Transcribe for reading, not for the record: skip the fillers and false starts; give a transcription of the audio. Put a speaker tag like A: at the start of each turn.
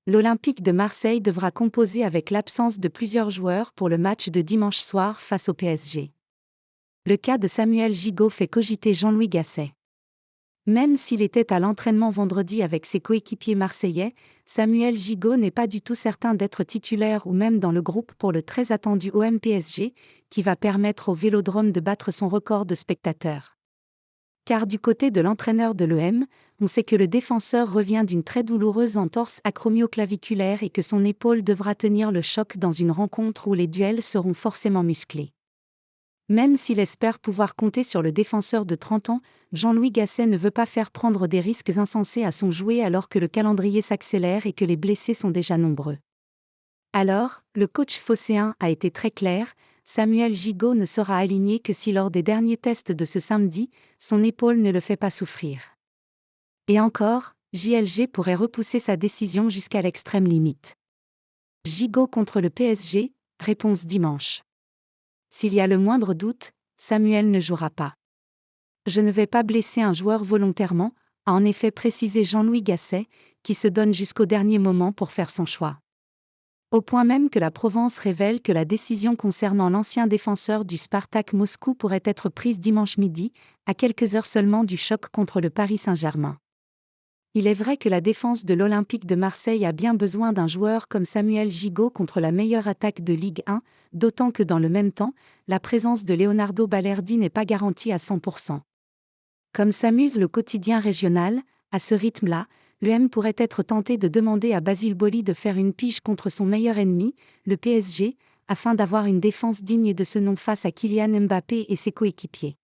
A: L'Olympique de Marseille devra composer avec l'absence de plusieurs joueurs pour le match de dimanche soir face au PSG. Le cas de Samuel Gigot fait cogiter Jean-Louis Gasset. Même s'il était à l'entraînement vendredi avec ses coéquipiers marseillais, Samuel Gigot n'est pas du tout certain d'être titulaire ou même dans le groupe pour le très attendu OM-PSG, qui va permettre au Vélodrome de battre son record de spectateurs. Car du côté de l'entraîneur de l'OM, on sait que le défenseur revient d'une très douloureuse entorse acromioclaviculaire et que son épaule devra tenir le choc dans une rencontre où les duels seront forcément musclés. Même s'il espère pouvoir compter sur le défenseur de 30 ans, Jean-Louis Gasset ne veut pas faire prendre des risques insensés à son jouet alors que le calendrier s'accélère et que les blessés sont déjà nombreux. Alors, le coach phocéen a été très clair, Samuel Gigot ne sera aligné que si lors des derniers tests de ce samedi, son épaule ne le fait pas souffrir. Et encore, JLG pourrait repousser sa décision jusqu'à l'extrême limite. Gigot contre le PSG, réponse dimanche. S'il y a le moindre doute, Samuel ne jouera pas. Je ne vais pas blesser un joueur volontairement, a en effet précisé Jean-Louis Gasset, qui se donne jusqu'au dernier moment pour faire son choix. Au point même que la Provence révèle que la décision concernant l'ancien défenseur du Spartak Moscou pourrait être prise dimanche midi, à quelques heures seulement du choc contre le Paris Saint-Germain. Il est vrai que la défense de l'Olympique de Marseille a bien besoin d'un joueur comme Samuel Gigot contre la meilleure attaque de Ligue 1, d'autant que dans le même temps, la présence de Leonardo Balerdi n'est pas garantie à 100%. Comme s'amuse le quotidien régional, à ce rythme-là, l'OM pourrait être tenté de demander à Basile Boli de faire une pige contre son meilleur ennemi, le PSG, afin d'avoir une défense digne de ce nom face à Kylian Mbappé et ses coéquipiers.